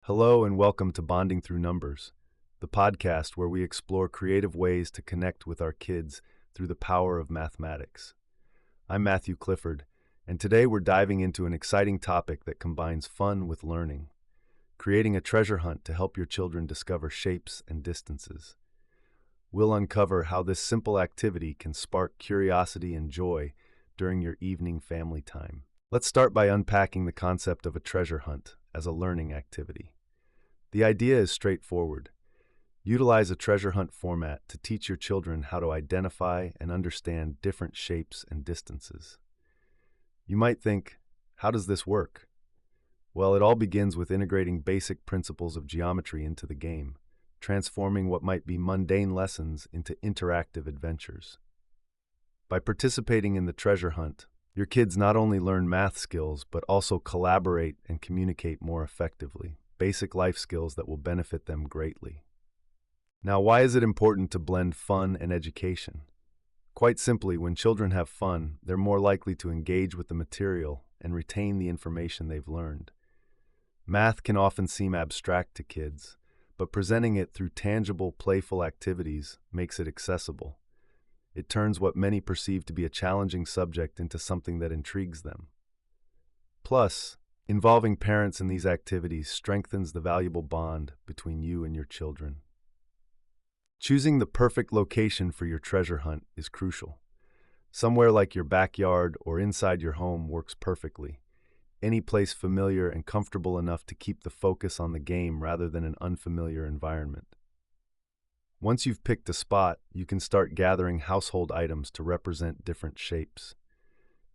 Hello and welcome to Bonding Through Numbers, the podcast where we explore creative ways to connect with our kids through the power of mathematics. I'm Matthew Clifford, and today we're diving into an exciting topic that combines fun with learning, creating a treasure hunt to help your children discover shapes and distances. We'll uncover how this simple activity can spark curiosity and joy during your evening family time. Let's start by unpacking the concept of a treasure hunt as a learning activity. The idea is straightforward. Utilize a treasure hunt format to teach your children how to identify and understand different shapes and distances. You might think, how does this work? Well, it all begins with integrating basic principles of geometry into the game, transforming what might be mundane lessons into interactive adventures. By participating in the treasure hunt, your kids not only learn math skills, but also collaborate and communicate more effectively, basic life skills that will benefit them greatly. Now, why is it important to blend fun and education? Quite simply, when children have fun, they're more likely to engage with the material and retain the information they've learned. Math can often seem abstract to kids, but presenting it through tangible, playful activities makes it accessible. It turns what many perceive to be a challenging subject into something that intrigues them. Plus, involving parents in these activities strengthens the valuable bond between you and your children. Choosing the perfect location for your treasure hunt is crucial. Somewhere like your backyard or inside your home works perfectly. Any place familiar and comfortable enough to keep the focus on the game rather than an unfamiliar environment. Once you've picked a spot, you can start gathering household items to represent different shapes.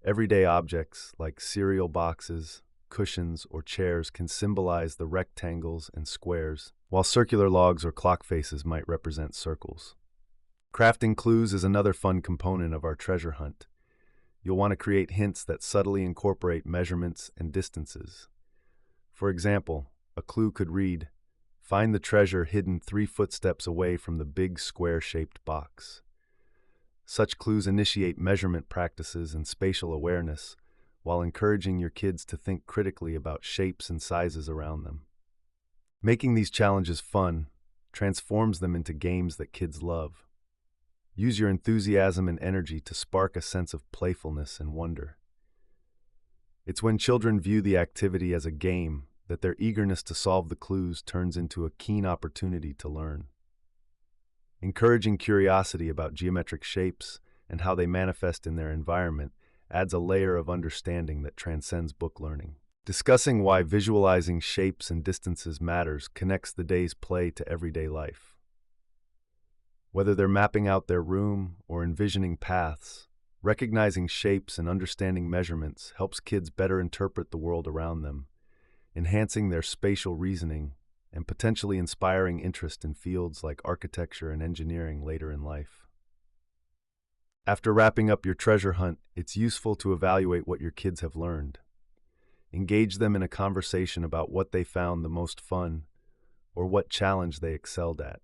Everyday objects like cereal boxes, cushions, or chairs can symbolize the rectangles and squares, while circular logs or clock faces might represent circles. Crafting clues is another fun component of our treasure hunt. You'll want to create hints that subtly incorporate measurements and distances. For example, a clue could read, "Find the treasure hidden 3 footsteps away from the big square-shaped box." Such clues initiate measurement practices and spatial awareness, while encouraging your kids to think critically about shapes and sizes around them. Making these challenges fun transforms them into games that kids love. Use your enthusiasm and energy to spark a sense of playfulness and wonder. It's when children view the activity as a game that their eagerness to solve the clues turns into a keen opportunity to learn. Encouraging curiosity about geometric shapes and how they manifest in their environment adds a layer of understanding that transcends book learning. Discussing why visualizing shapes and distances matters connects the day's play to everyday life. Whether they're mapping out their room or envisioning paths, recognizing shapes and understanding measurements helps kids better interpret the world around them, enhancing their spatial reasoning and potentially inspiring interest in fields like architecture and engineering later in life. After wrapping up your treasure hunt, it's useful to evaluate what your kids have learned. Engage them in a conversation about what they found the most fun or what challenge they excelled at.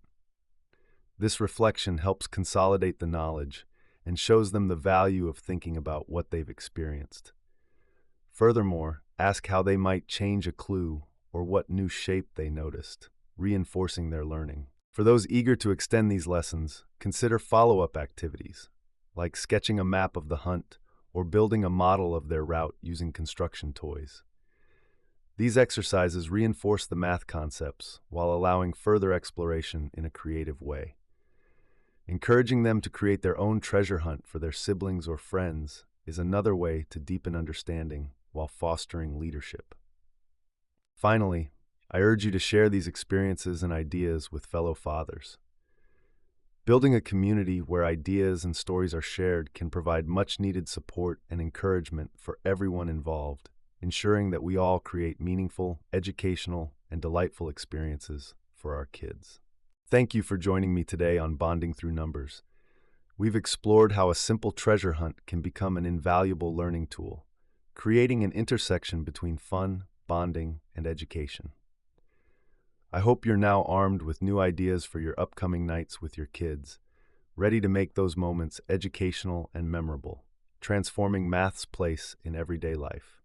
This reflection helps consolidate the knowledge and shows them the value of thinking about what they've experienced. Furthermore, ask how they might change a clue or what new shape they noticed, reinforcing their learning. For those eager to extend these lessons, consider follow-up activities, like sketching a map of the hunt or building a model of their route using construction toys. These exercises reinforce the math concepts while allowing further exploration in a creative way. Encouraging them to create their own treasure hunt for their siblings or friends is another way to deepen understanding while fostering leadership. Finally, I urge you to share these experiences and ideas with fellow fathers. Building a community where ideas and stories are shared can provide much-needed support and encouragement for everyone involved, ensuring that we all create meaningful, educational, and delightful experiences for our kids. Thank you for joining me today on Bonding Through Numbers. We've explored how a simple treasure hunt can become an invaluable learning tool, creating an intersection between fun, bonding, and education. I hope you're now armed with new ideas for your upcoming nights with your kids, ready to make those moments educational and memorable, transforming math's place in everyday life.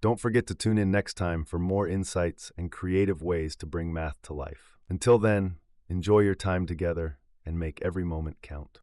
Don't forget to tune in next time for more insights and creative ways to bring math to life. Until then, enjoy your time together and make every moment count.